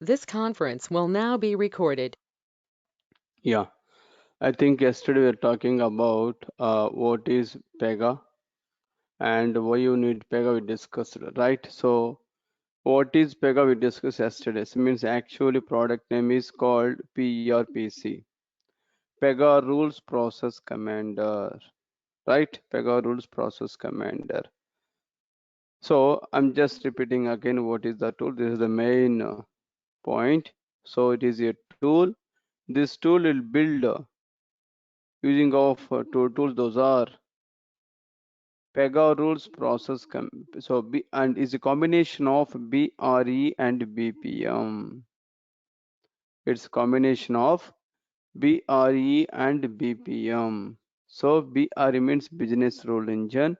This conference will now be recorded. Yeah, I think yesterday we were talking about what is Pega and why you need Pega. We discussed, right? So, what is Pega? We discussed yesterday. So, means actually product name is called PRPC. Pega Rules Process Commander, right? Pega Rules Process Commander. So, I'm just repeating again what is the tool. This is the main point. So, it is a tool. This tool will build using of two tools. Those are Pega rules process and is a combination of BRE and BPM. It's combination of BRE and BPM. So BRE means business rule engine.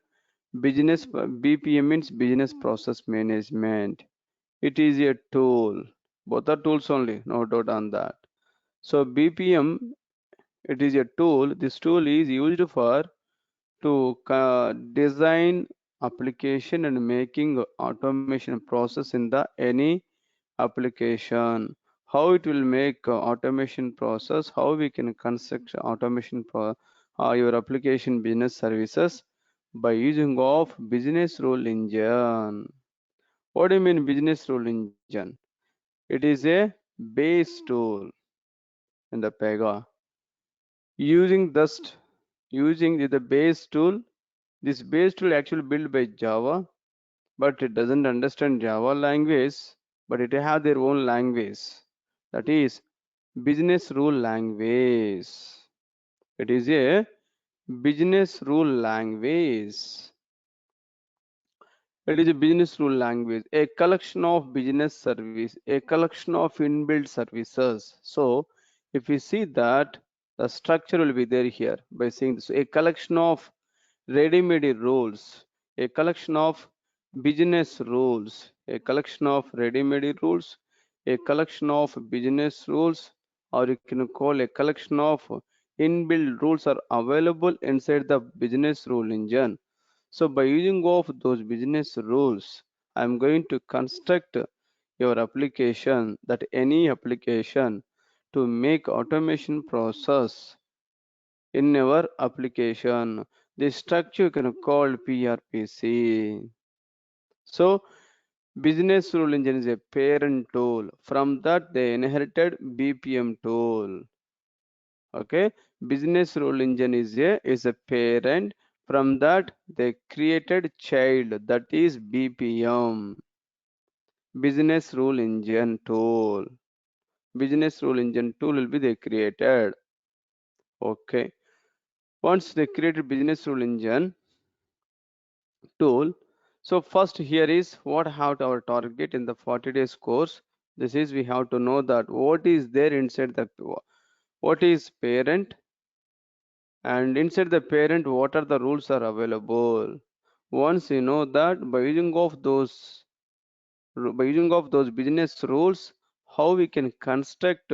BPM means business process management. It is a tool. Both are tools only, no doubt on that. So BPM, it is a tool. This tool is used for to design application and making automation process in the any application. How it will make automation process, how we can construct automation your application business services by using of business rule engine. What do you mean business rule engine? It is a base tool in the Pega. Using just using the base tool, this base tool actually built by Java, but it doesn't understand Java language, but it have their own language. That is business rule language. It is a business rule language. It is a business rule language, a collection of business service, a collection of inbuilt services. So if we see that the structure will be there here by saying this, a collection of ready-made rules, a collection of business rules, a collection of ready-made rules, a collection of business rules, or you can call a collection of inbuilt rules are available inside the business rule engine. So by using of those business rules, I'm going to construct your application, that any application to make automation process in our application. The structure you can call PRPC. So business rule engine is a parent tool. From that they inherited BPM tool. Okay, business rule engine is a parent. From that they created child, that is BPM, business rule engine tool. Business rule engine tool will be they created. Okay, once they created business rule engine tool. So first here is what have our target in the 40 days course. This is we have to know that what is there inside the, what is parent, and inside the parent what are the rules are available. Once you know that, by using of those business rules, how we can construct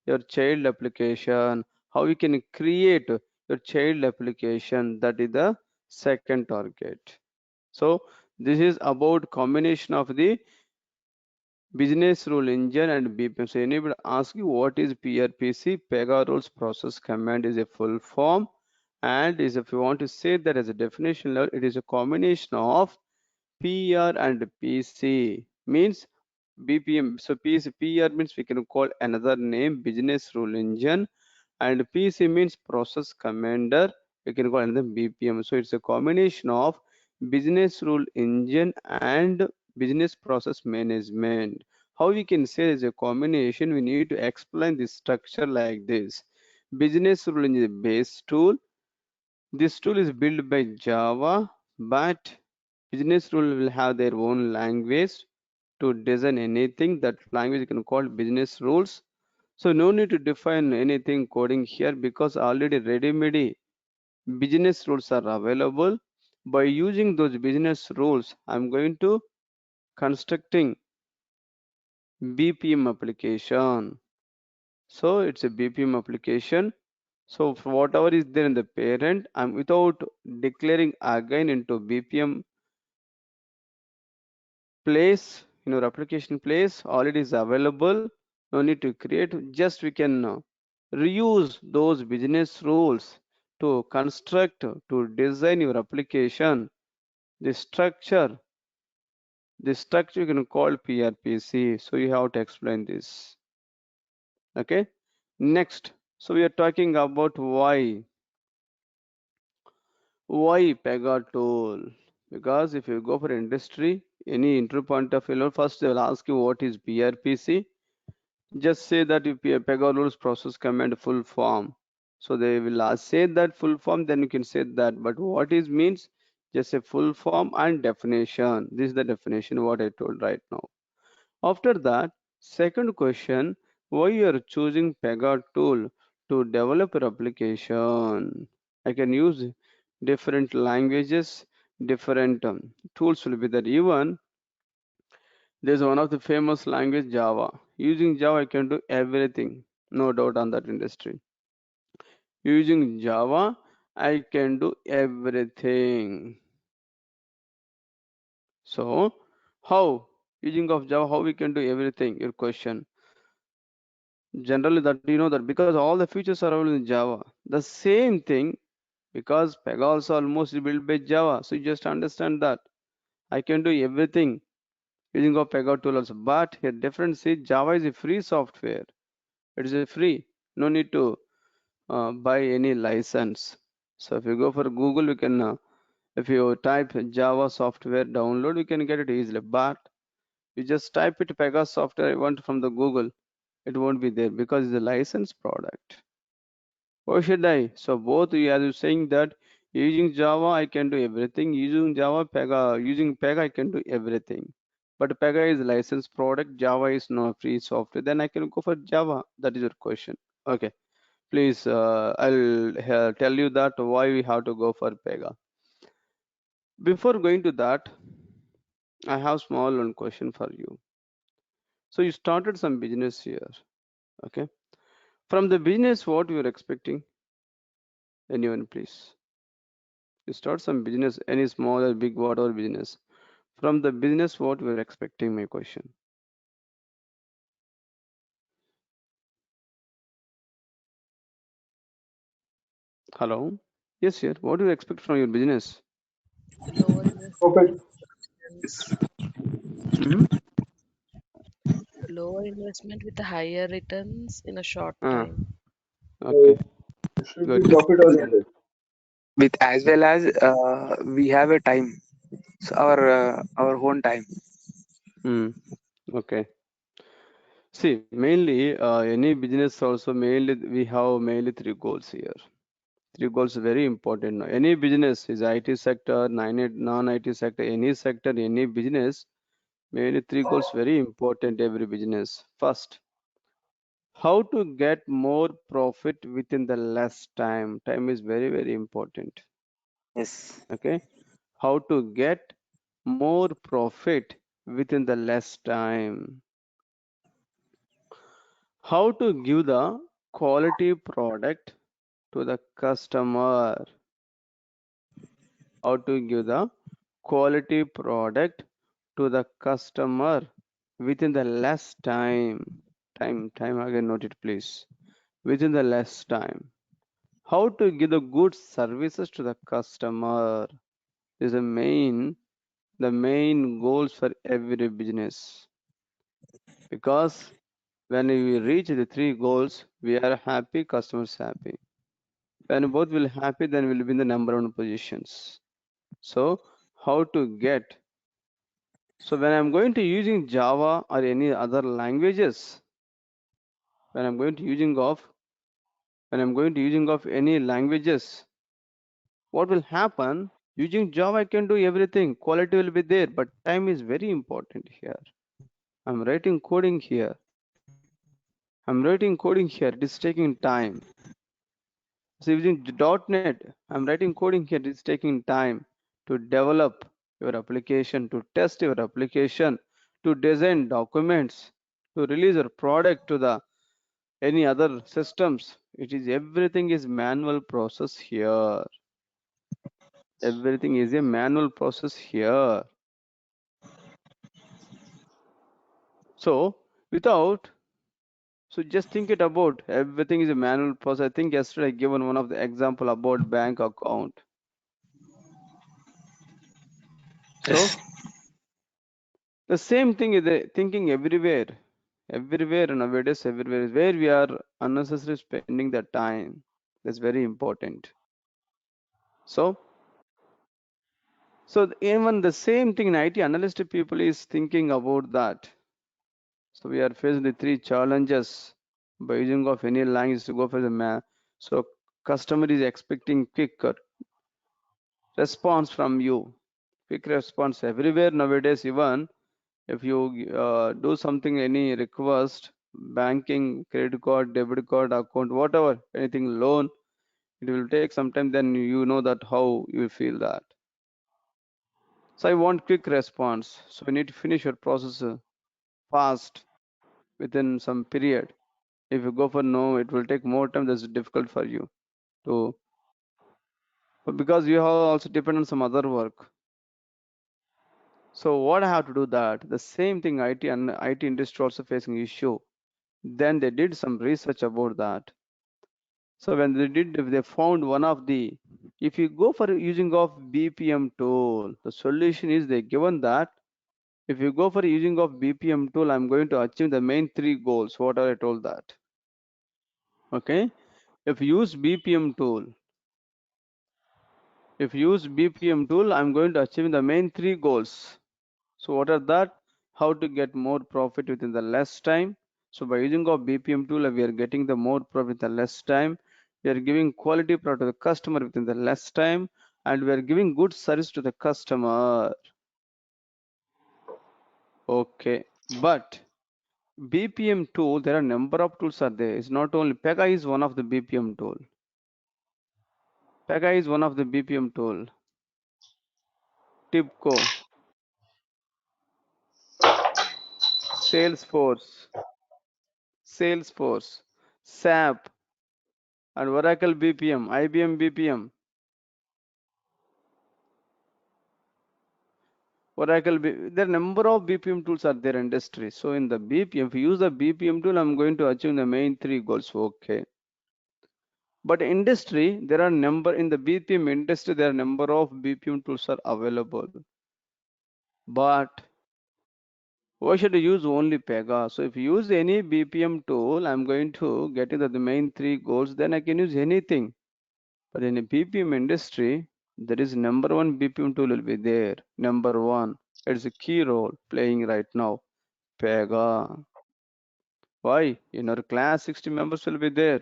your child application, how we can create your child application, that is the second target. So this is about combination of the business rule engine and BPM. So anybody ask you what is PRPC? Pega rules process command is a full form, and is, if you want to say that as a definition level, it is a combination of PR and PC. Means BPM. So PR means we can call another name business rule engine, and PC means process commander. We can call another BPM. So it's a combination of business rule engine and business process management. How we can say as a combination, we need to explain this structure like this. Business rule engine is a base tool. This tool is built by Java, but business rule will have their own language to design anything. That language you can call business rules. So no need to define anything coding here because already ready-made business rules are available. By using those business rules, I'm going to constructing BPM application. So it's a BPM application. So for whatever is there in the parent, I'm without declaring again into BPM place. in our application place already is available. No need to create, just we can reuse those business rules to construct, to design your application. The structure, the structure you can call PRPC. So you have to explain this. Okay. Next, so we are talking about why Pega tool? Because if you go for industry, any entry point of view, first they will ask you what is PRPC. Just say that if Pega rules process command full form. So they will say that full form, then you can say that. But what is means? Just a full form and definition. This is the definition what I told right now. After that, second question, why you are choosing Pega tool to develop your application? I can use different languages, different tools will be there. Even there's one of the famous language Java. Using Java, I can do everything. No doubt on that industry. Using Java, I can do everything. So, how? Using of Java, how we can do everything? Your question. Generally, that you know that because all the features are available in Java. The same thing because Pega also almost built by Java. So you just understand that I can do everything using of Pega tool also. But here difference is Java is a free software. It is a free. No need to buy any license. So if you go for Google, you can if you type Java software download, you can get it easily. But you just type it Pega software I want from the Google, it won't be there because it's a licensed product. Why should I? So both you are saying that using Java I can do everything. Using Java Pega, using Pega I can do everything. But Pega is licensed product. Java is no free software. Then I can go for Java. That is your question. Okay. Please, I'll tell you that why we have to go for Pega. Before going to that, I have small one question for you. So you started some business here. Okay. From the business, what you are expecting? Anyone, please. You start some business, any small or big, whatever business. From the business, what we're expecting, my question. Hello? Yes, sir. What do you expect from your business? Lower investment Profit. with returns. Hmm. Lower investment with higher returns in a short Ah, time. Uh, okay. should be Good. profit Then. oriented. With as well as we have a time, so our own time. Hmm. Okay. See, mainly any business also mainly we have mainly three goals here. Three goals are very important. Now. Any business is IT sector, non-IT sector, any sector, any business. Mainly three goals very important every business. First, how to get more profit within the less time. Time is very important. Yes. Okay. How to get more profit within the less time. How to give the quality product to the customer. How to give the quality product to the customer within the less time. Time again, note it please. Within the less time. How to give the good services to the customer is the main goals for every business. Because when we reach the three goals, we are happy, customers happy. When both will happy, then we'll be in the number one positions. So how to get? So when I'm going to using Java or any other languages, when I'm going to using of when I'm going to using of any languages, what will happen? Using Java, I can do everything. Quality will be there, but time is very important here. I'm writing coding here. I'm writing coding here. It is taking time. So using .NET, I'm writing coding here. It is taking time to develop your application, to test your application, to design documents, to release your product to the any other systems. It is everything is manual process here. Everything is a manual process here. So without, so just think it about everything is a manual process. I think yesterday I given one of the example about bank account. So Yes. the same thing is the thinking everywhere. Everywhere nowadays, everywhere is where we are unnecessarily spending the time. That's very important. So, even the same thing in IT analyst people is thinking about that. So we are facing the three challenges by using of any language to go for the man. So customer is expecting quicker response from you. Quick response everywhere nowadays. Even if you do something, any request, banking, credit card, debit card, account, whatever, anything, loan, it will take some time. Then you know that how you feel that. So I want quick response. So you need to finish your process fast within some period. If you go for no, it will take more time. That's difficult for you to, because you have also depend on some other work. So what I have to do that? The same thing IT and IT industry also facing issue. Then they did some research about that. So when they did, they found one of the, if you go for using of BPM tool, the solution is they given that if you go for using of BPM tool, I'm going to achieve the main three goals. What I told that. Okay. If you use BPM tool, if you use BPM tool, I'm going to achieve the main three goals. So what are that? How to get more profit within the less time. So by using of BPM tool, we are getting the more profit in the less time. We are giving quality product to the customer within the less time, and we are giving good service to the customer. Okay, but BPM tool, there are number of tools are there. It's not only Pega is one of the BPM tool. Pega is one of the BPM tool. TIPCO, Salesforce, Salesforce, SAP, and Oracle BPM, IBM BPM, there are number of BPM tools are there in industry. So in the BPM, if you use the BPM tool, I'm going to achieve the main three goals. Okay. But industry, there are number in the BPM industry, there are number of BPM tools are available. But why should you use only Pega? So if you use any BPM tool, I'm going to get into the main three goals, then I can use anything. But in a BPM industry, there is number one BPM tool will be there. Number one. It's a key role playing right now. Pega. Why? In our class, 60 members will be there.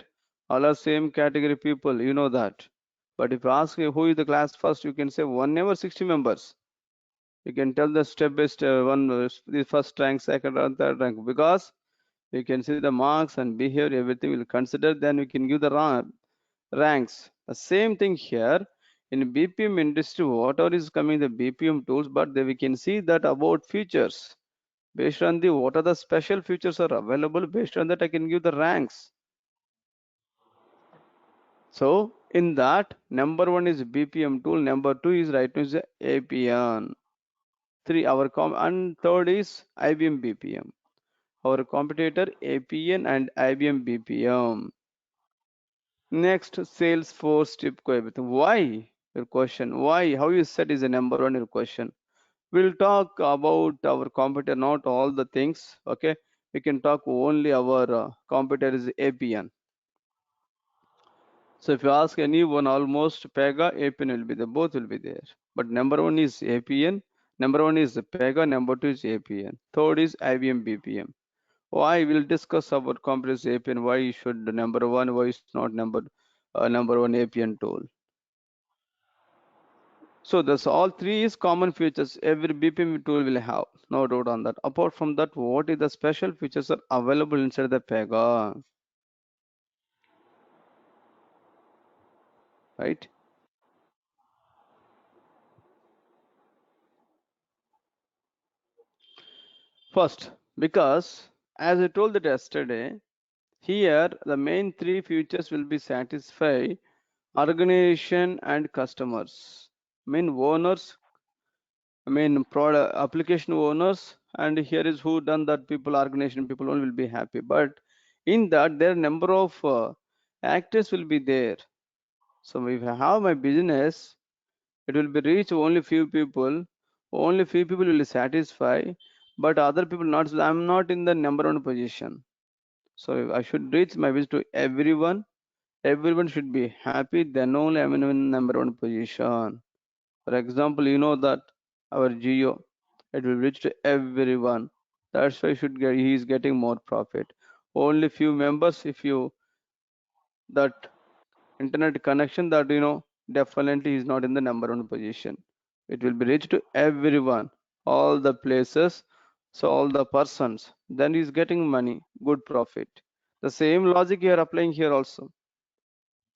All are same category people, you know that. But if you ask who is the class first, you can say one name or 60 members. You can tell the step by step, one the first rank, second rank, third rank, because we can see the marks and behavior, everything will consider, then we can give the ranks. The same thing here in BPM industry, whatever is coming the BPM tools, but we can see that about features. Based on the what are the special features are available, based on that I can give the ranks. So in that, number one is BPM tool, number two is right now is APN. Three and third is IBM BPM. Our competitor APN and IBM BPM. Next, Salesforce TIPCO everything. Why? Your question. Why? How you said is a number one your question. We'll talk about our competitor, not all the things. Okay. We can talk only our competitor is APN. So if you ask anyone, almost Pega, APN will be there. Both will be there. But number one is APN. Number one is Pega. Number two is APN. Third is IBM BPM. Why? We'll discuss about competitors APN. Why you should number one? Why is not number one APN tool? So this all three is common features every BPM tool will have, no doubt on that. Apart from that, what is the special features are available inside the Pega, right? First, because as I told that yesterday, here the main three features will be satisfy organization and customers, mean owners, I mean product application owners and here is who done that, people, organization people only will be happy. But in that there number of actors will be there. So if I have my business, it will be reach only few people, only few people will satisfy, but other people not. I'm not in the number one position. So I should reach my business to everyone. Everyone should be happy. Then only I'm in number one position. For example, you know that our Geo, it will reach to everyone. That's why should get, he is getting more profit. Only few members, if you that internet connection, that definitely is not in the number one position. It will be reached to everyone, all the places, so all the persons. Then he is getting money, good profit. The same logic you are applying here also.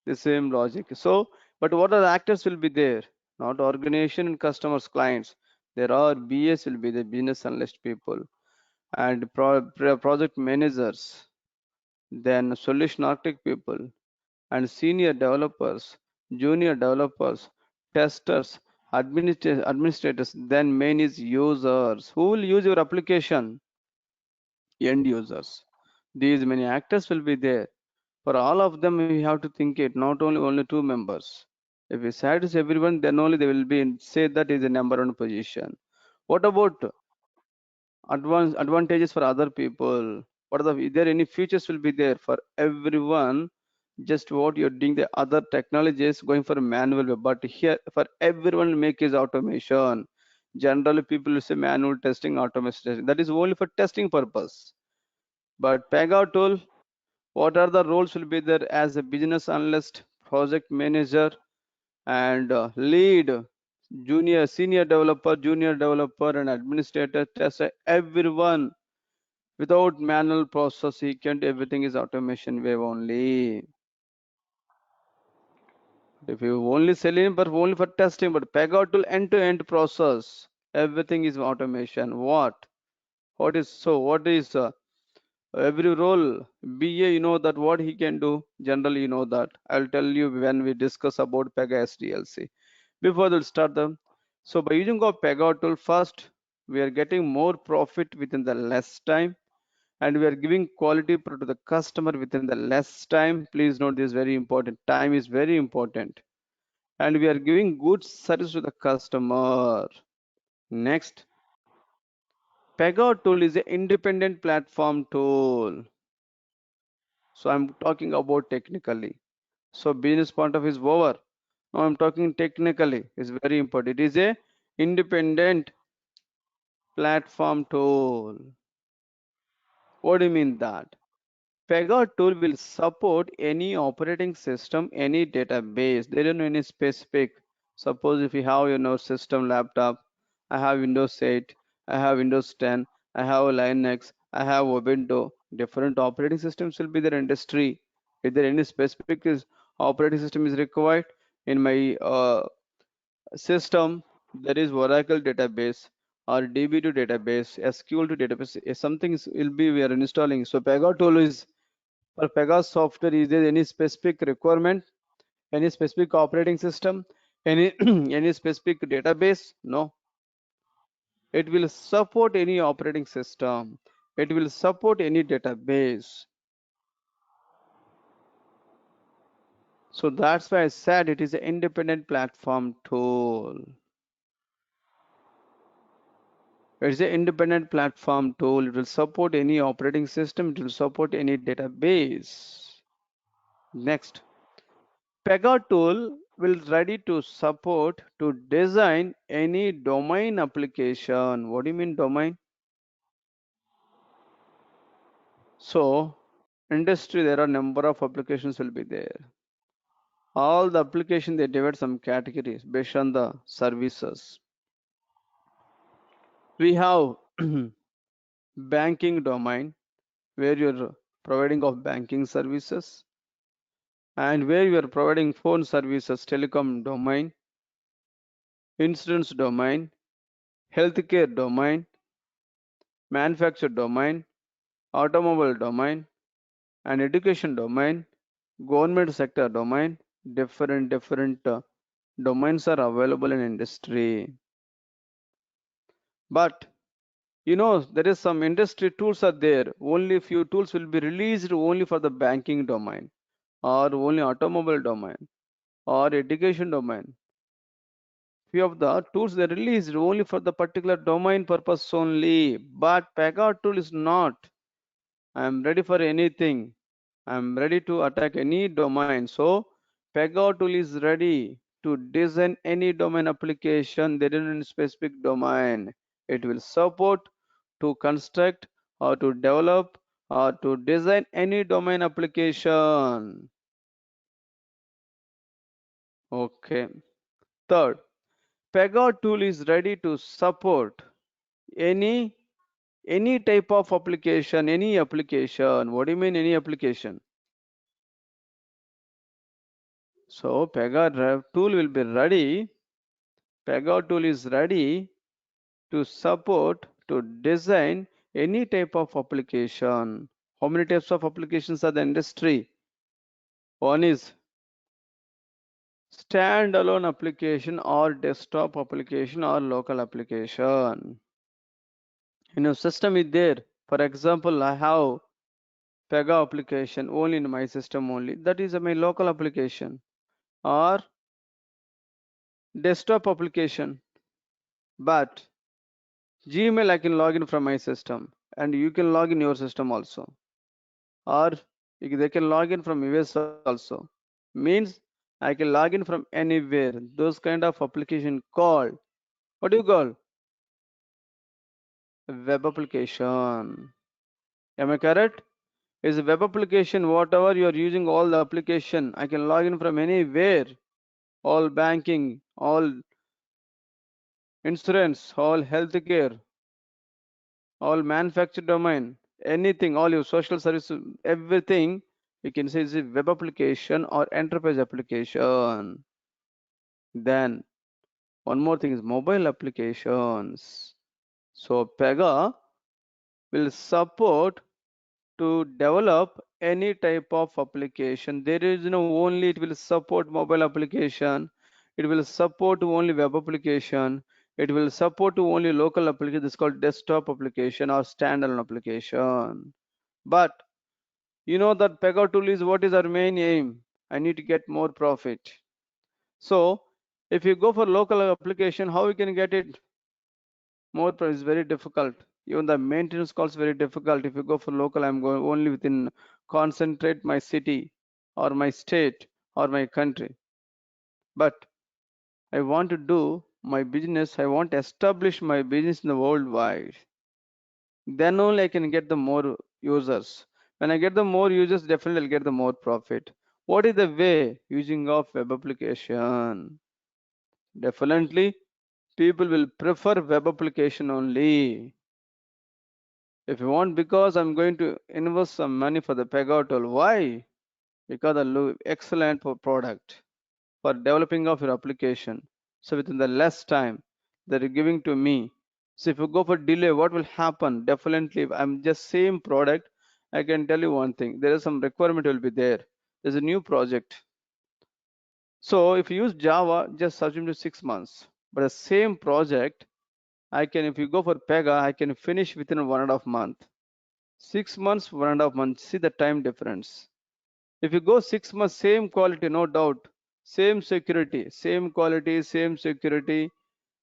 The same logic. So, but what are the actors will be there? Not organization and customers, clients. There are BS will be the business analyst people and project managers, then solution architect people and senior developers, junior developers, testers, administrators. Then main is users. Who will use your application? End users. These many actors will be there. For all of them, we have to think it, not only two members. If we satisfy everyone, then only they will be say that is a number one position. What about advantages for other people? What are the, is there any features will be there for everyone? Just what you're doing, the other technologies going for manual way, but here for everyone make is automation. Generally, people will say manual testing, automation testing. That is only for testing purpose. But Pega tool, what are the roles will be there as a business analyst, project manager, and lead, junior, senior developer, junior developer, and administrator, tester, everyone without manual process. He can't, everything is automation wave only. If you only selling but only for testing, but Pega tool end-to-end process, everything is automation. What is so? What is every role? BA, you know that what he can do. Generally, you know that. I'll tell you when we discuss about Pega SDLC. Before we'll start them. So by using our Pega tool, first we are getting more profit within the less time, and we are giving quality product to the customer within the less time. Please note this, very important. Time is very important, and we are giving good service to the customer. Next, Pega tool is an independent platform tool. So I'm talking about technically. So business point of view is over. Now I'm talking technically. It's very important. It is a independent platform tool. What do you mean that? Pega tool will support any operating system, any database. There is no any specific. Suppose if you have your system laptop, I have Windows 8, I have Windows 10, I have Linux, I have Ubuntu. Different operating systems will be there industry. If there any specific operating system is required in my system, there is Oracle database or DB2 database, SQL2 database. Something will be we are installing. So Pega tool is for Pega software. Is there any specific requirement, any specific operating system, any any specific database? No. It will support any operating system. It will support any database. So that's why I said it is an independent platform tool. It's an independent platform tool. It will support any operating system. It will support any database. Next. Pega tool will ready to support to design any domain application. What do you mean domain? So industry, there are number of applications will be there. All the application they divide some categories based on the services. We have banking domain where you're providing of banking services, and where you are providing phone services, telecom domain, insurance domain, healthcare domain, manufacture domain, automobile domain, and education domain, government sector domain. Different domains are available in industry. But There is some industry tools are there. Only few tools will be released only for the banking domain, or only automobile domain, or education domain. Few of the tools they released only for the particular domain purpose only. But Pega tool is not. I am ready for anything. I am ready to attack any domain. So Pega tool is ready to design any domain application there is a specific domain. It will support to construct or to develop or to design any domain application. Okay. Third, Pega tool is ready to support any any type of application, any application. What do you mean any application? So Pega tool will be ready. Pega tool is ready to support to design any type of application. How many types of applications are the industry? One is standalone application or desktop application or local application. System is there. For example, I have Pega application only in my system only. That is my local application. Or desktop application. But Gmail I can log in from my system, and you can log in your system also. Or they can log in from US also. Means I can log in from anywhere. Those kind of application called, what do you call? Web application. Am I correct? Is a web application whatever you are using all the application. I can log in from anywhere. All banking, all insurance, all healthcare, all manufacture domain, anything, all your social services, everything you can say is a web application or enterprise application. Then one more thing is mobile applications. So Pega will support to develop any type of application. There is no only it will support mobile application, it will support only web application, it will support only local application. This is called desktop application or standalone application. But that Pega tool is what is our main aim. I need to get more profit. So if you go for local application, how you can get it more profit is very difficult. Even the maintenance cost is very difficult. If you go for local, I'm going only within concentrate my city or my state or my country. But I want to do my business. I want to establish my business in the worldwide. Then only I can get the more users. When I get the more users, definitely I'll get the more profit. What is the way using of web application? Definitely people will prefer web application only. If you want, because I'm going to invest some money for the Pega tool. Why? Because the excellent product for developing of your application. So within the less time that you're giving to me. So if you go for delay, what will happen? Definitely, if I'm just same product, I can tell you one thing. There is some requirement will be there. There's a new project. So if you use Java, just assume to 6 months. But the same project, I can, if you go for Pega, I can finish within 1.5 months. 6 months, 1.5 months. See the time difference. If you go 6 months, same quality, no doubt. Same security, same quality, same security.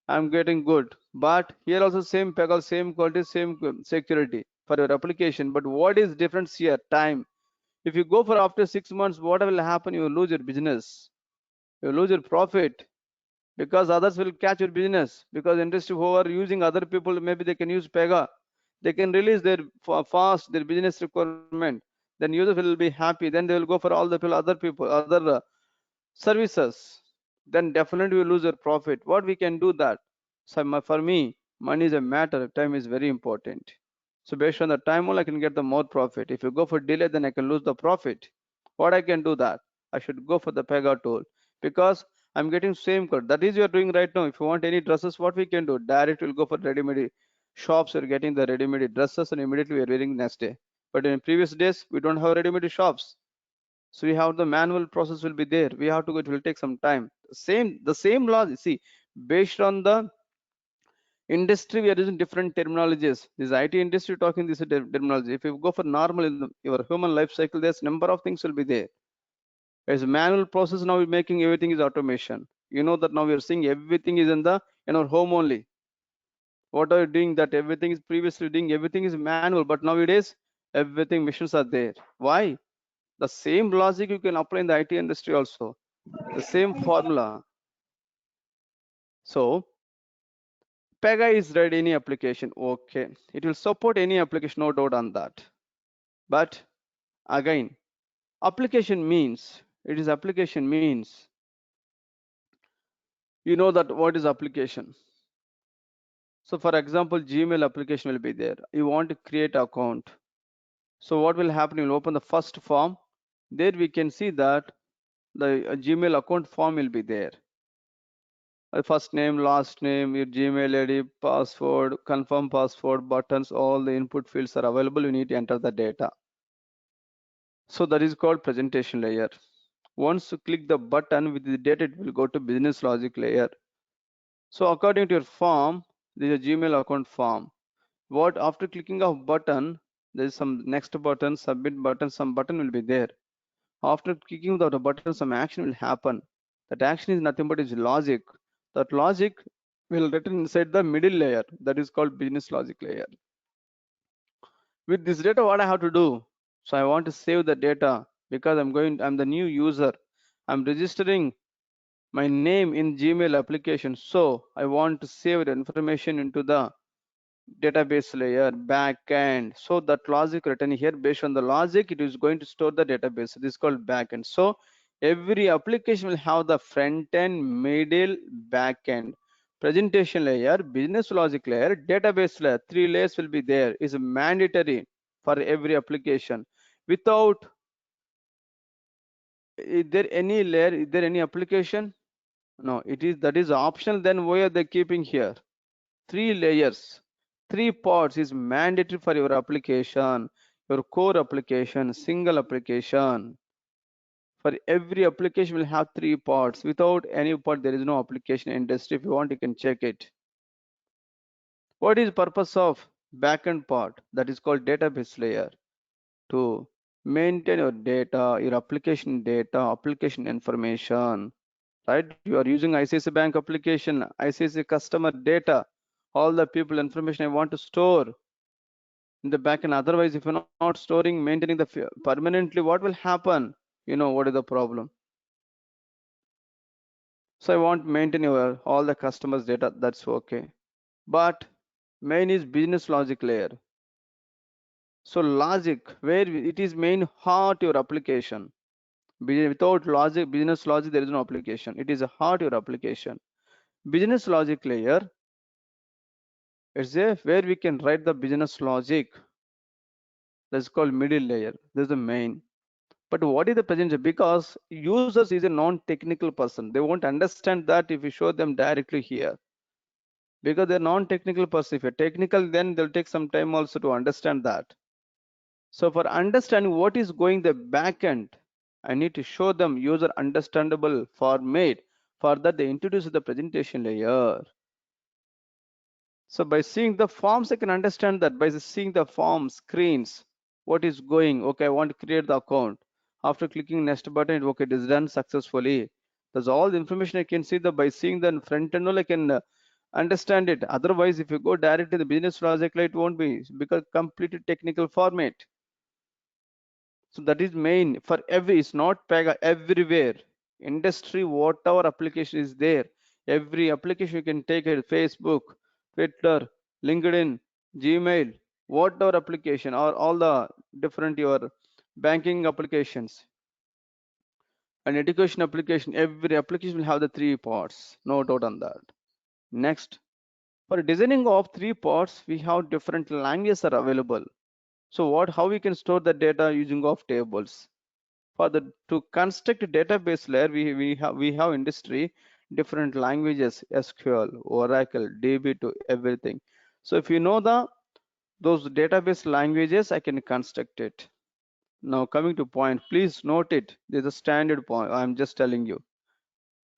I'm getting good. But here also same Pega, same quality, same security for your application. But what is difference here? Time. If you go for after 6 months, what will happen? You will lose your business. You will lose your profit because others will catch your business. Because industry who are using other people, maybe they can use Pega. They can release their fast their business requirement. Then users will be happy. Then they will go for all the people, other people, other services. Then definitely we lose your profit. What we can do that? So for me, money is a matter. Time is very important. So based on the time only, I can get the more profit. If you go for delay, then I can lose the profit. What I can do that? I should go for the Pega tool because I'm getting same code. That is you are doing right now. If you want any dresses, what we can do? Direct will go for ready-made shops. You're getting the ready-made dresses and immediately we are wearing next day. But in previous days, we don't have ready-made shops. So we have the manual process will be there. We have to go. It will take some time. The same logic. See, based on the Industry, we are using different terminologies. This IT industry talking this terminology. If you go for normal in your human life cycle, there's number of things will be there. As manual process, now we're making everything is automation. You know that now we are seeing everything is in our home only. What are you doing that everything is previously doing, everything is manual, but nowadays everything machines are there. Why? The same logic you can apply in the IT industry also, the same formula. So Pega is read any application, okay, it will support any application, no doubt on that. But again, application means, it is application means, you know that what is application. So for example, Gmail application will be there, you want to create account. So what will happen, you'll open the first form, there we can see that the Gmail account form will be there. First name, last name, your Gmail ID, password, confirm password, buttons, all the input fields are available. You need to enter the data. So that is called presentation layer. Once you click the button with the data, it will go to business logic layer. So according to your form, there is a Gmail account form. What after clicking of button, there is some next button, submit button, some button will be there. After clicking the button, some action will happen. That action is nothing but is logic. That logic will written inside the middle layer, that is called business logic layer. With this data, what I have to do? So I want to save the data because I'm the new user. I'm registering my name in Gmail application. So I want to save the information into the database layer backend. So that logic written here, based on the logic, it is going to store the database. This is called backend. So every application will have the front end, middle, backend. Presentation layer, business logic layer, database layer, 3 layers will be there. Is mandatory for every application. Without, is there any layer, is there any application? No, it is, that is optional. Then why are they keeping here? 3 layers, 3 pods is mandatory for your application, your core application, single application. For every application will have 3 pods. Without any pod, there is no application industry. If you want, you can check it. What is purpose of backend pod? That is called database layer. To maintain your data, your application data, application information. Right? You are using ICICI Bank application, ICICI customer data, all the people information I want to store in the backend. Otherwise, if you're not storing, maintaining the permanently, what will happen? You know what is the problem. So I want to maintain your all the customers data, that's okay. But main is business logic layer. So logic, where it is main heart your application. Without logic, business logic, there is no application. It is a heart your application. Business logic layer, it's a where we can write the business logic. That's called middle layer. This is the main. But what is the present? Because users is a non-technical person, they won't understand that if you show them directly here. Because they're non-technical person. If you're technical, then they'll take some time also to understand that. So for understanding what is going the backend, I need to show them user understandable format. For that, they introduce the presentation layer. So by seeing the forms, I can understand that by seeing the form screens, what is going. Okay, I want to create the account. After clicking next button, okay, it is done successfully. That's all the information I can see. That by seeing the front end, I can understand it. Otherwise, if you go direct to the business logic, it won't be because completely technical format. So that is main for every. It's not Pega everywhere. Industry, whatever application is there, every application you can take it. Facebook, Twitter, LinkedIn, Gmail, whatever application, or all the different your banking applications and education application. Every application will have the 3 parts. No doubt on that. Next, for designing of 3 parts, we have different languages are available. So how we can store the data using of tables. For the to construct a database layer, we have industry different languages, SQL, Oracle, DB to everything. So if you know those database languages, I can construct it. Now coming to point, please note it. There's a standard point. I'm just telling you.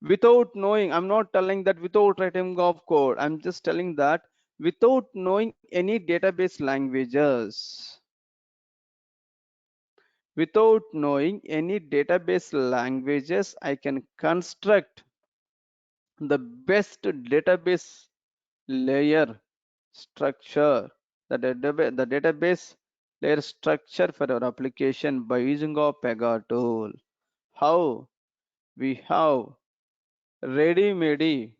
Without knowing, I'm not telling that without writing of code. I'm just telling that without knowing any database languages. Without knowing any database languages, I can construct the best database layer structure, the database layer structure for our application by using our Pega tool. How? We have ready-made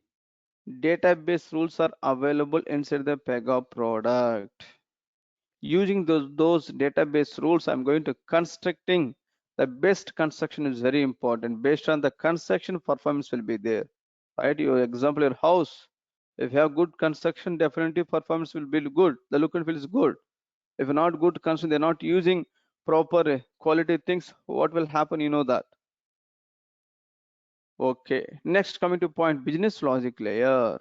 database rules are available inside the Pega product. Using those database rules, I'm going to constructing the best construction is very important. Based on the construction, performance will be there. Right? Your example, your house. If you have good construction, definitely performance will be good. The look and feel is good. If not good construction, they're not using proper quality things, what will happen? You know that. Okay. Next, coming to point, business logic layer.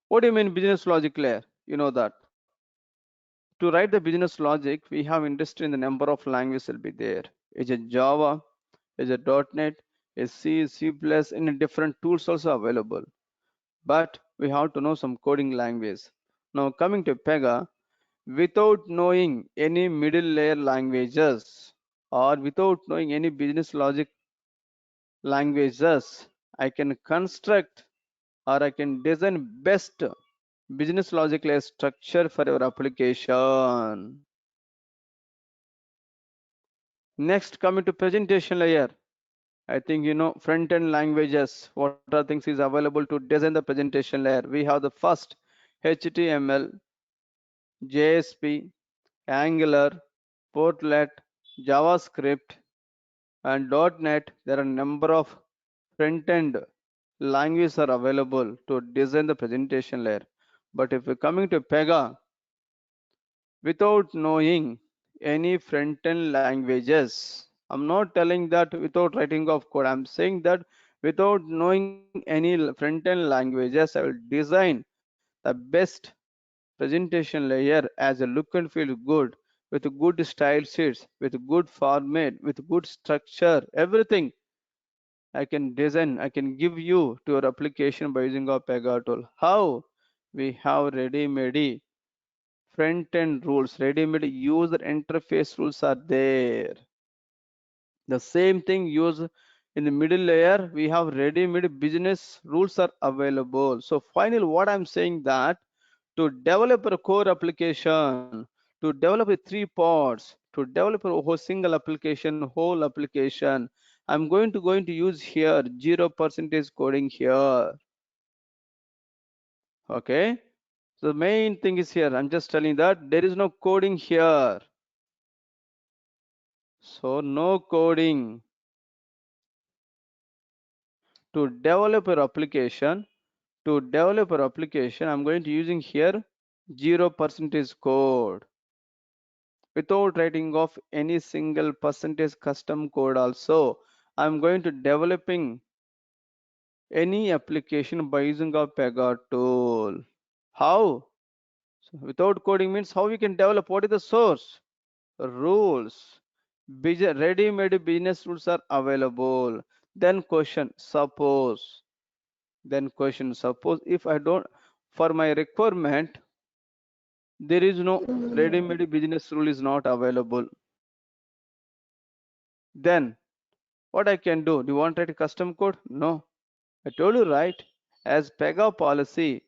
What do you mean business logic layer? You know that. To write the business logic, we have industry in the number of languages will be there. Is it Java? Is it .NET? Is C, C++, in different tools also available. But we have to know some coding language. Now coming to Pega, without knowing any middle layer languages or without knowing any business logic languages, I can construct or I can design best business logic layer structure for your application. Next, coming to presentation layer. I think you know front-end languages. What are things is available to design the presentation layer? We have the first HTML, JSP, Angular, Portlet, JavaScript, and .NET. There are a number of front-end languages are available to design the presentation layer. But if we're coming to Pega, without knowing any front-end languages, I'm not telling that without writing of code. I'm saying that without knowing any front-end languages, I will design the best presentation layer as a look and feel good with good style sheets, with good format, with good structure, everything I can design, I can give you to your application by using our Pega tool. How? We have ready-made front-end rules, ready-made user interface rules are there. The same thing used in the middle layer, we have ready-made business rules are available. So finally, what I'm saying that to develop a core application, to develop a three pods, to develop a whole single application, whole application, I'm going to use here 0% coding here. Okay. So the main thing is here. I'm just telling that there is no coding here. So no coding. To develop your application, I'm going to using here 0% code without writing of any single percentage custom code also. I'm going to developing any application by using a Pega tool. How? So without coding means how we can develop. What is the source? Rules. Ready-made business rules are available. Then question, suppose. Then question, suppose if I don't, for my requirement, there is no ready-made business rule is not available. Then what I can do? Do you want to write a custom code? No. I told you right. As Pega policy,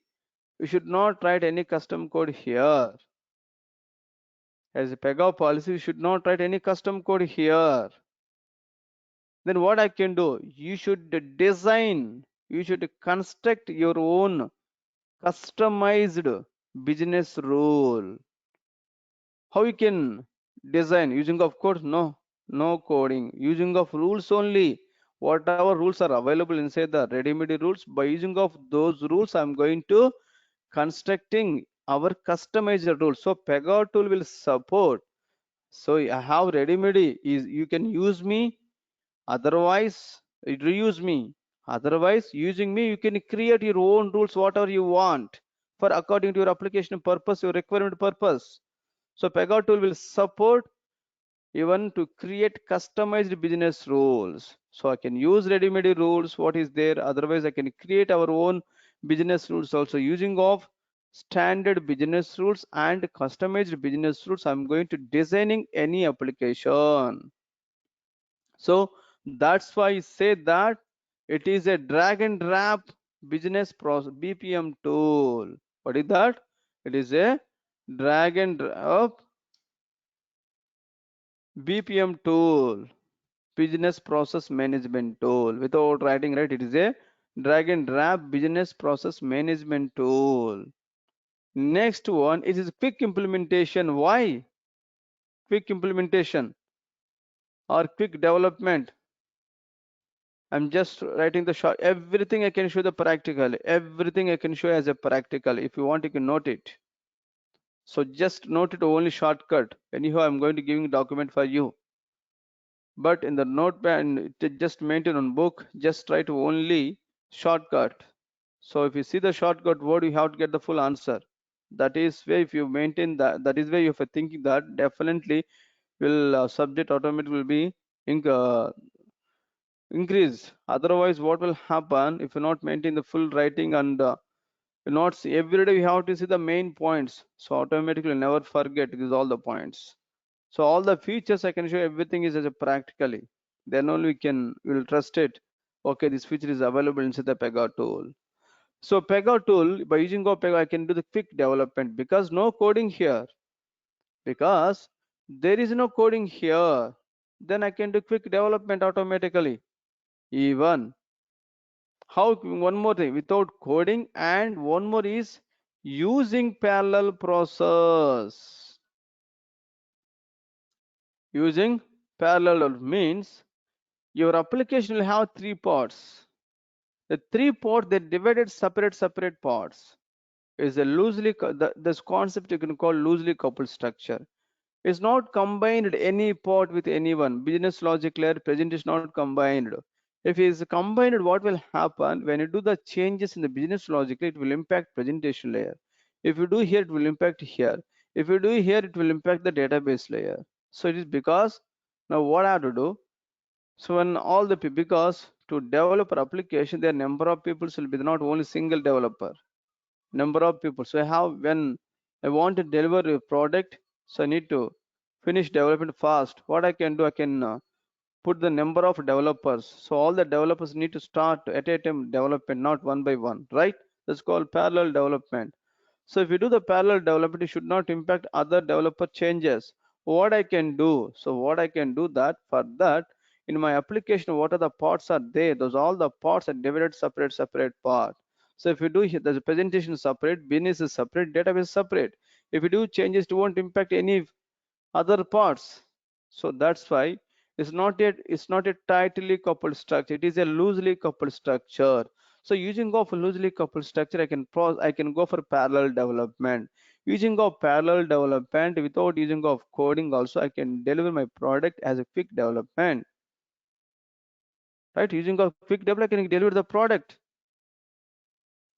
we should not write any custom code here. As a Pega policy, we should not write any custom code here. Then what I can do? You should design, you should construct your own customized business rule. How you can design using of code? No coding. Using of rules only. Whatever rules are available inside the ready-made rules, by using of those rules, I'm going to constructing our customized rules. So Pega tool will support. So I have ready-made is you can use me, otherwise reuse me. Otherwise, using me, you can create your own rules, whatever you want, for according to your application purpose, your requirement purpose. So Pega tool will support even to create customized business rules. So I can use ready-made rules, what is there. Otherwise, I can create our own business rules also using of standard business rules and customized business rules. I'm going to designing any application. So that's why I say that it is a drag and drop business process BPM tool. What is that? It is a drag and drop BPM tool, business process management tool. Without writing, right? It is a drag and drop business process management tool. Next one, it is quick implementation. Why? Quick implementation or quick development. I'm just writing the short. Everything I can show the practical. Everything I can show as a practical. If you want, you can note it. So just note it only shortcut. Anyhow, I'm going to giving document for you. But in the notepad, just maintain on book. Just try to only shortcut. So if you see the shortcut word, you have to get the full answer. That is where if you maintain that, that is where you have thinking that definitely will subject automatically will be increased. Otherwise, what will happen if you not maintain the full writing and you not see every day you have to see the main points. So automatically never forget it is all the points. So all the features I can show everything is as a practically. Then only we will trust it. Okay, this feature is available inside the Pega tool. So Pega tool, by using of Pega, I can do the quick development because no coding here. Because there is no coding here, then I can do quick development automatically. Even how one more thing without coding, and one more is using parallel process. Using parallel means your application will have three parts. The three parts they divided separate parts is a loosely this concept you can call loosely coupled structure. Is not combined any part with anyone. Business logic layer present is not combined. If it is combined, what will happen when you do the changes in the business logic, it will impact presentation layer. If you do here, it will impact here. If you do here, it will impact the database layer. So it is because now what I have to do. So when all the because to develop an application, their number of people will be not only single developer, number of people. So I have when I want to deliver a product, so I need to finish development fast. What I can do, I can put the number of developers. So all the developers need to start at a time development, not one by one, right? That's called parallel development. So if you do the parallel development, it should not impact other developer changes. What I can do, so what I can do that for that in my application, what are the parts are there? Those all the parts are divided separate part. So if you do here, the presentation is separate, business is separate, database is separate. If you do changes, it won't impact any other parts. So that's why it's not a tightly coupled structure. It is a loosely coupled structure. So using of a loosely coupled structure, I can go for parallel development. Using of parallel development without using of coding also, I can deliver my product as a quick development. Right? Using of quick development, I can deliver the product.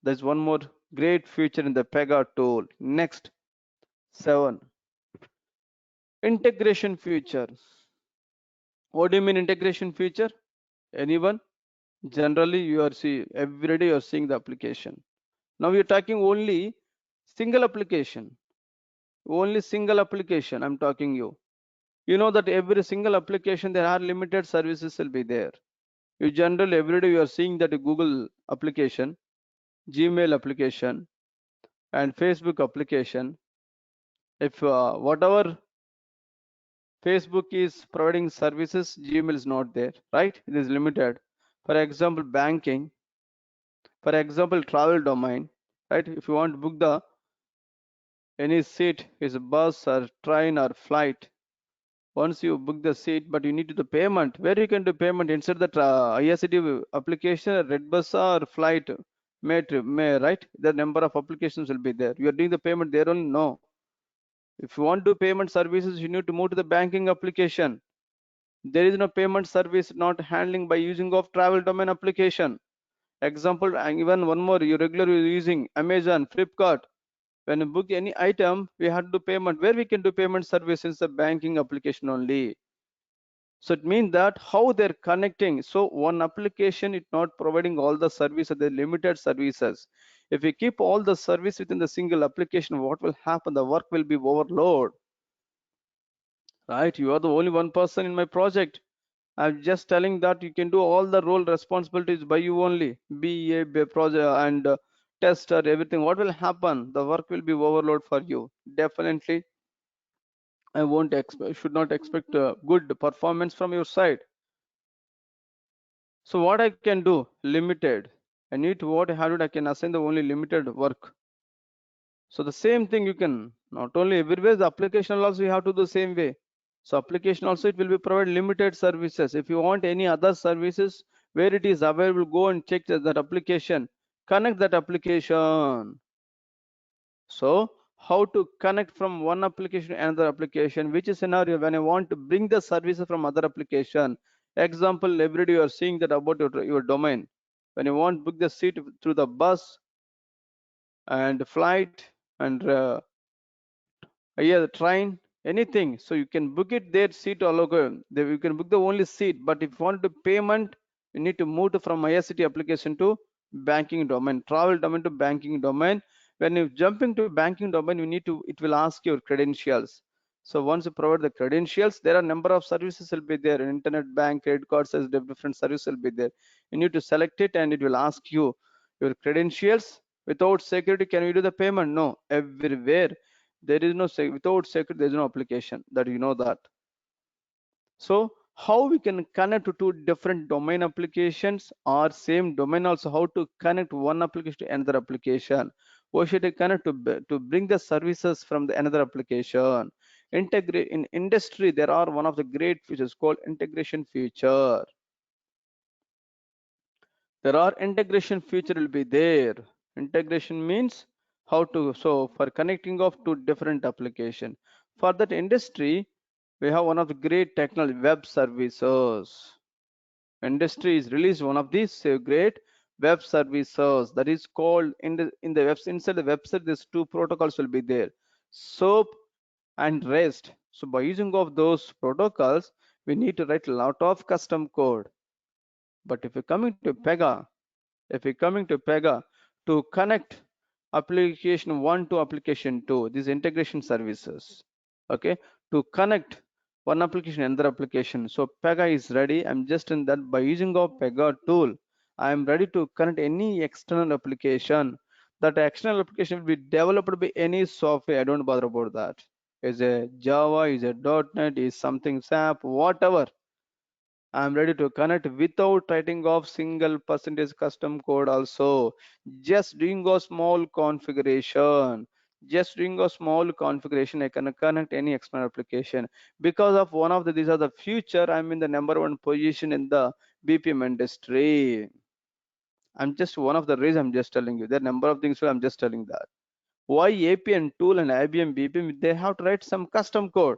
There's one more great feature in the Pega tool. Next, 7. Integration feature. What do you mean integration feature? Anyone? Generally, you are see every day you are seeing the application. Now we are talking only single application. Only single application I'm talking you. You know that every single application there are limited services will be there. You generally every day you are seeing that Google application, Gmail application, and Facebook application. If whatever Facebook is providing services, Gmail is not there, right? It is limited. For example, banking. For example, travel domain, right? If you want to book the any seat, is a bus or train or flight. Once you book the seat, but you need to do payment. Where you can do payment inside the IRCTV application, red bus or flight, may right? The number of applications will be there. You are doing the payment there only. No. If you want to do payment services, you need to move to the banking application. There is no payment service not handling by using of travel domain application. Example, and even one more, you regularly using Amazon, Flipkart. When you book any item, we have to do payment. Where we can do payment service is the banking application only. So it means that how they're connecting. So one application is not providing all the services, the limited services. If we keep all the service within the single application, what will happen? The work will be overload, right? You are the only one person in my project. I'm just telling that you can do all the role responsibilities by you only. Be a project and tester, everything. What will happen? The work will be overload for you. Definitely, I won't expect, should not expect good performance from your side. So what I can do? Limited. I need to what I have to I can assign the only limited work. So the same thing you can not only everywhere the application also you have to do the same way. So application also it will be provide limited services. If you want any other services where it is available, go and check that application, connect that application. So how to connect from one application to another application? Which is scenario when I want to bring the services from other application? Example, every day you are seeing that about your domain. When you want to book the seat through the bus and flight and yeah, the train, anything. So you can book it there, seat all over. You can book the only seat. But if you want to payment, you need to move to from ISCT application to banking domain, travel domain to banking domain. When you jump into banking domain, you need to, it will ask your credentials. So once you provide the credentials, there are number of services will be there. Internet bank, credit cards, as different services will be there. You need to select it and it will ask you your credentials. Without security, can we do the payment? No, everywhere there is no without security there is no application, that you know that. So how we can connect to two different domain applications or same domain also, how to connect one application to another application? What should I connect to bring the services from the another application? Integrate in industry, there are one of the great features called integration feature. There are integration feature will be there. Integration means how to, so for connecting of two different application. For that industry, we have one of the great technology, web services. Industry is released one of these great web services that is called in the website, inside the website there's two protocols will be there, SOAP and REST. So by using of those protocols, we need to write a lot of custom code. But if you're coming to Pega, if you're coming to Pega to connect application 1 to application 2, these integration services, okay, to connect one application another application. So Pega is ready. I'm just in that by using of Pega tool, I'm ready to connect any external application. That external application will be developed by any software. I don't bother about that. Is a Java, is a .NET, is something SAP, whatever. I'm ready to connect without writing off single percentage custom code also. Just doing a small configuration. Just doing a small configuration, I can connect any external application. Because of one of these are the future, I'm in the #1 position in the BPM industry. I'm just one of the reasons I'm just telling you. There are number of things, so I'm just telling that. Why APN tool and IBM BPM, they have to write some custom code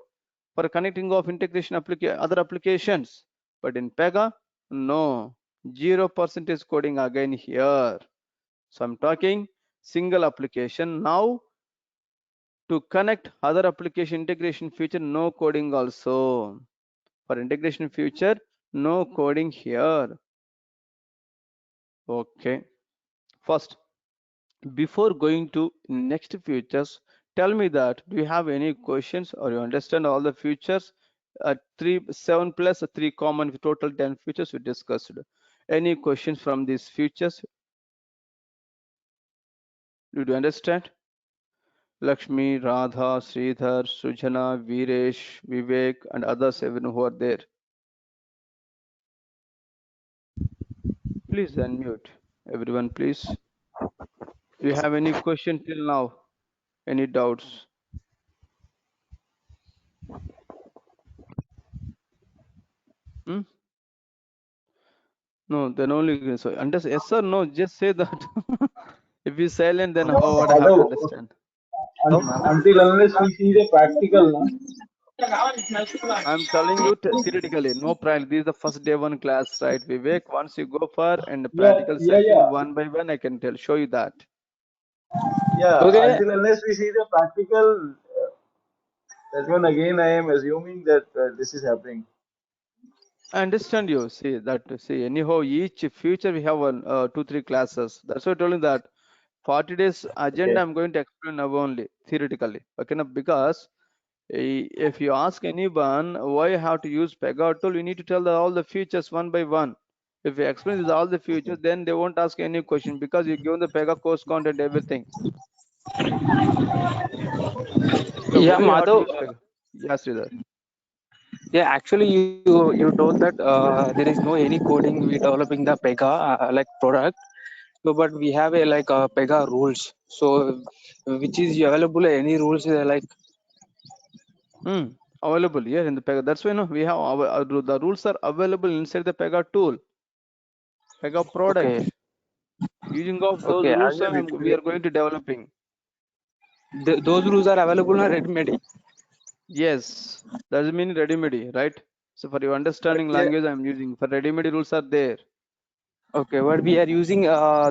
for connecting of integration other applications. But in Pega, no, 0% coding again here. So I'm talking single application. Now to connect other application integration feature, no coding also. For integration feature, no coding here. Okay. First, before going to next features, tell me that do you have any questions or you understand all the features? 7 plus 3 common with total 10 features we discussed. Any questions from these features? Do you understand? Lakshmi, Radha, Sridhar, Sujana, Viresh, Vivek, and others even who are there. Please unmute. Everyone, please. Do you have any question till now? Any doubts? Hmm? No, then only so understand. Yes or no? Just say that. If you silent, then how what I have to Although, understand? How, ma'am? until unless we see the practical, no? I'm telling you theoretically, no practical. This is the first day one class, right, Vivek? Once you go for and the Yeah, practical yeah, session yeah, one by one, I can tell, show you that. yeah. Okay, Until unless we see the practical, that's when again I am assuming that this is happening. I understand you. See that. See anyhow, each future we have one, 2, 3 classes. That's why I told you that 40 days agenda Okay. I'm going to explain now only theoretically. Okay, now because if you ask anyone why you have to use Pega tool, you need to tell all the features one by one. If you explain this all the features, then they won't ask any question because you give the Pega course content everything. So Yeah, why you have to Madhav. use Pega? Yes, Sridhar. Yeah, actually, you told that there is no any coding we developing the Pega like product. So, but we have a like Pega rules. So, which is available? Any rules like Hmm. Available here in the Pega. That's why no, we have the rules are available inside the Pega tool, Pega okay, product. Using of those okay. rules, we are going to developing. Those rules are available in ready-made. Yes, that's mean ready-made, right? So for your But understanding yeah, language, I'm using for ready-made rules are there. okay, but we are using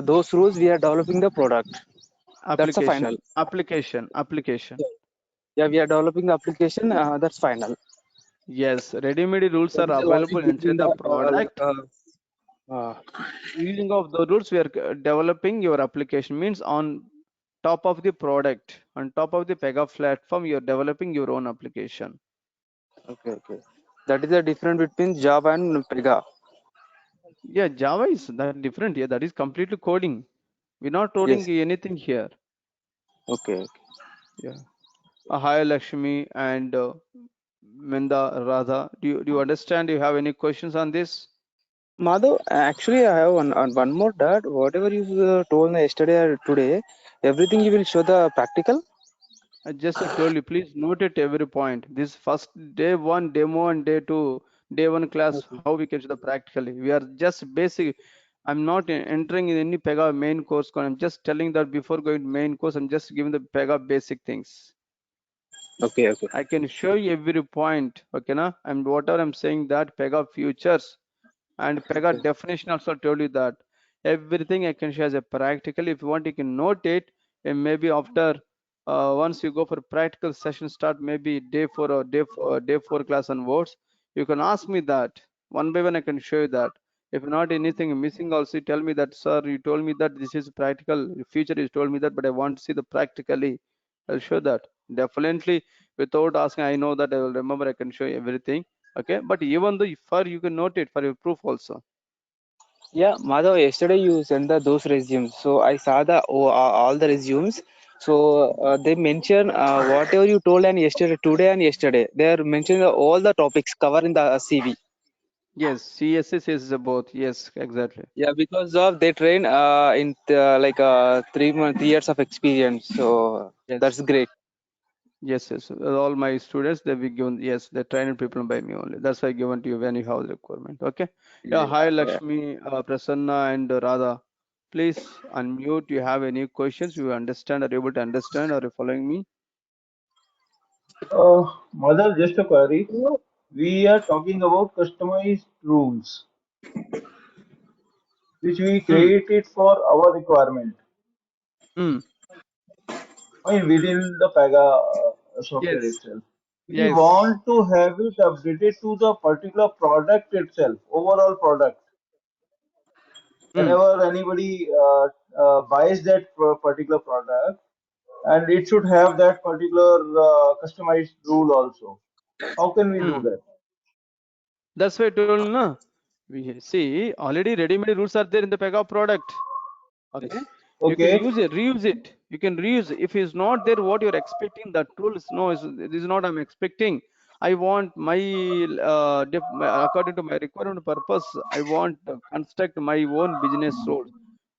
those rules. We are developing the product. That's a final. Application. Yeah, we are developing the application. That's final. Yes, ready-made rules What are is the logic available inside between the the product. uh, Using of the rules, we are developing your application. Means on top of the product, on top of the Pega platform, you are developing your own application. okay, okay. That is the difference between Java and Pega. Yeah, Java is that different. Yeah, that is completely coding. We're not Yes. coding anything here. Okay, okay. Yeah. Hi Lakshmi and Minda Radha. Do you understand? Do you have any questions on this? Madhav, actually, I have one more that whatever you told me yesterday or today, everything you will show the practical. I just told you, please note it every point. This first day one demo and day one class, Okay. how we can do the practically. We are just basic. I'm not entering in any Pega main course. I'm just telling that before going to main course, I'm just giving the Pega basic things. Okay, okay, I can show you every point. Okay, na? And whatever I'm saying that Pega futures and Pega okay, definition also told you that everything I can share as a practical. If you want, you can note it, and maybe after once you go for practical session start, maybe day four or day four class onwards, you can ask me that one by one. I can show you that. If not anything missing, also tell me that, sir, you told me that this is practical. Future you told me that, but I want to see the practically. I'll show that definitely without asking. I know that I will remember. I can show you everything. Okay, but even though for you can note it for your proof also. yeah, Madhav, yesterday you sent those resumes. So I saw all the resumes. So they mention whatever you told and yesterday, today and yesterday. They are mentioning all the topics covered in the CV. Yes, CSS is both. Yes, exactly. Yeah, because of they train in like 3 years of experience. So Yes, that's great. yes. All my students they be given. Yes, they trained people by me only. That's why given to you when you have the requirement. Okay. Yeah. Hi, Yeah. Lakshmi, Prasanna, and Radha. Please unmute. You have any questions? You understand? Are you able to understand? Are you following me? Mother, just a query. We are talking about customized rules, which we Hmm. created for our requirement. Hmm. I mean, within the Pega software Yes. itself. We Yes. want to have it updated to the particular product itself, overall product. Hmm. Whenever anybody buys that particular product, and it should have that particular customized rule also. How can we do Hmm. that? That's why I told na. We see already ready-made rules are there in the Pega product. Okay, you can Okay, use it, reuse it. You can reuse it. If it's not there what you're expecting, that rule is no, this is not I'm expecting. I want according to my requirement purpose, I want to construct my own business rules.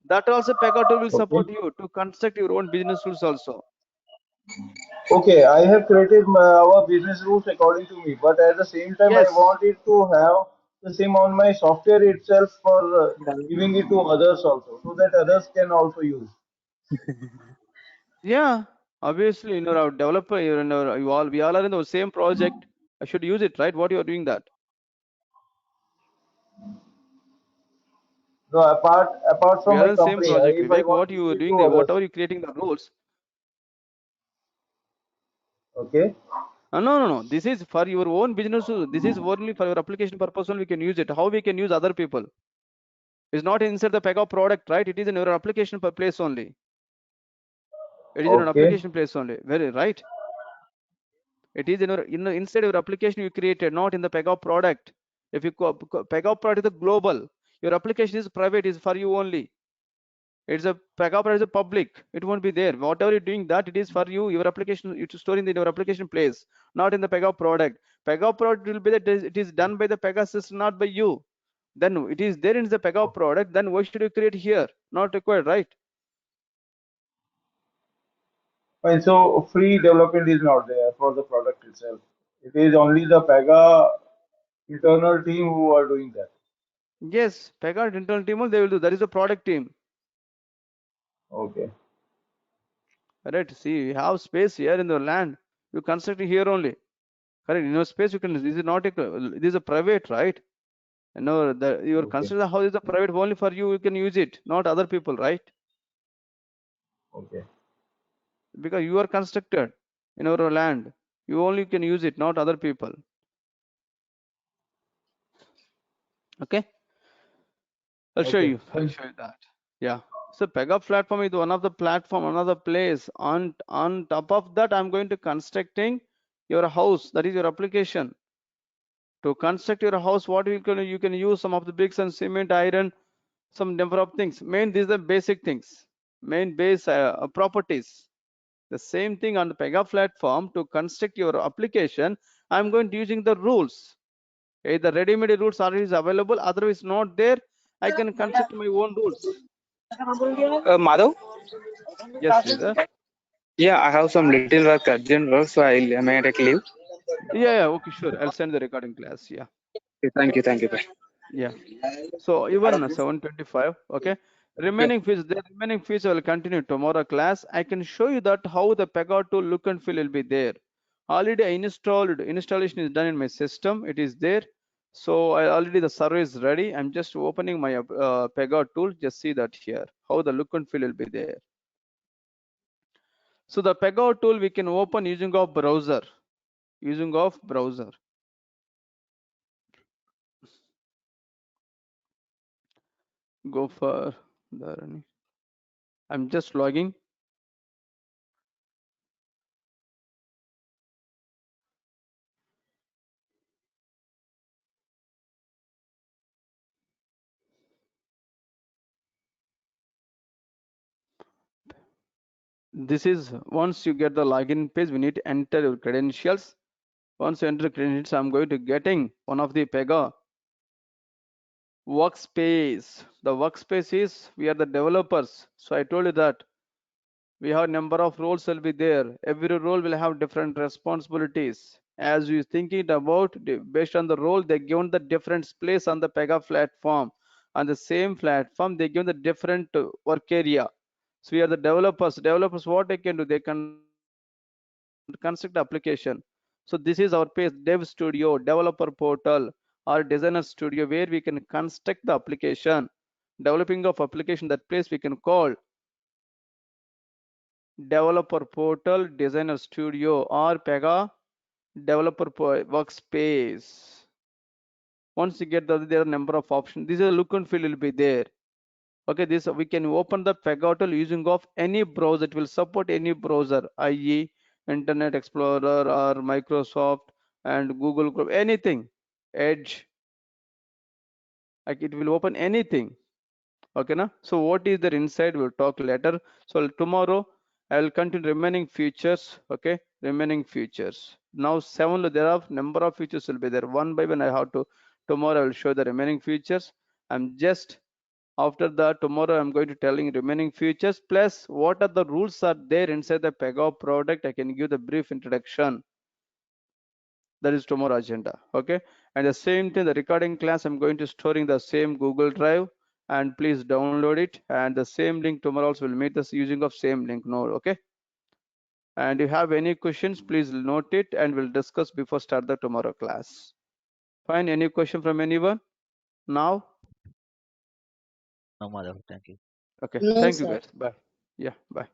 That also Pega tool will okay, support you to construct your own business rules also. okay. I have created our business rules according to me, but at the same time, I Yes. want it to have the same on my software itself for Yeah. giving it to others also, so that others can also use. Yeah, obviously, our developer, we all are in the same project. I should use it, right? What you are doing that? So apart We from are my in the same company, project, if I Vivek. want What to you give are it doing to there, others, whatever you creating the rules. okay, No. This is for your own business. This is only for your application purpose only we can use it. How we can use other people? It's not inside the Pega product, right? It is in your application per place only. It is in an Okay. application place only. Very right. It is inside your application you created, not in the Pega product. If you Pega product is global, your application is private, is for you only. It's a Pega product is a public. It won't be there. Whatever you're doing, that it is for you. Your application, it's storing in your application place, not in the Pega product. Pega product will be that it is done by the Pega system, not by you. Then it is there in the Pega product. Then why should you create here? Not required, right? Fine. So free development is not there for the product itself. It is only the Pega internal team who are doing that. Yes, Pega internal team, they will do. That is a product team. Okay. Right, see, you have space here in the land, you construct it here only. Correct, in your space you can, this is not a, this is a private, right? No, your Okay. construct the house is a private only for you, you can use it, not other people, right? Okay. Because you are constructed in your land, you only can use it, not other people. Okay, I'll show Okay. you. I'll show you that. Yeah. So Pega platform is one of the platform, another place. On top of that, I'm going to constructing your house. That is your application. To construct your house, what you can use some of the bricks and cement, iron, some number of things. These are the basic things. Main base properties. The same thing on the Pega platform to construct your application. I'm going to using the rules. Either ready-made rules already is available, otherwise not there. I can construct my own rules. Madhav? Yes, Sridhar. Yeah, I have some little work, urgent work, so may I take leave? Yeah, okay, sure. I'll send the recording class. Yeah, Okay, thank you, thank you. Bye. yeah. So even 725, okay. Yeah. Remaining fees, the remaining fees will continue tomorrow class. I can show you that how the Pega tool look and feel will be there. Already I installed, installation is done in my system. It is there. So I already the server is ready. I'm just opening my Pega tool. Just see that here, how the look and feel will be there. So the Pega tool we can open using of browser, using of browser. Go for the, I'm just logging. This is once you get the login page, we need to enter your credentials. Once you enter credentials, I'm going to getting one of the Pega workspace. The workspace is we are the developers. So I told you that we have number of roles will be there. Every role will have different responsibilities. As you thinking about based on the role, they given the different place on the Pega platform. On the same platform, they give the different work area. So we are the developers. Developers, what they can do, they can construct the application. So this is our page, Dev Studio, Developer Portal, or Designer Studio, where we can construct the application. Developing of application, that place we can call Developer Portal, Designer Studio, or Pega Developer Workspace. Once you get there are number of options. This is a look and feel will be there. Okay, this we can open the Pega tool using of any browser. It will support any browser, IE, Internet Explorer, or Microsoft and Google Chrome, anything, Edge. Like it will open anything. Okay, na? So what is there inside? We'll talk later. So tomorrow I will continue remaining features. Okay, remaining features. Now 7, there are number of features will be there. One by one I have to. Tomorrow I will show the remaining features. I'm just after that tomorrow I'm going to telling remaining features plus what are the rules are there inside the Pega product. I can give the brief introduction. That is tomorrow agenda. Okay, and the same thing, the recording class I'm going to storing the same Google Drive, and please download it, and the same link tomorrow also will meet this using of same link node. Okay, and if you have any questions, please note it and we'll discuss before start the tomorrow class. Fine, any question from anyone now? No, Madhav, thank you. Okay, No, thank you sir. guys, bye. Yeah, bye.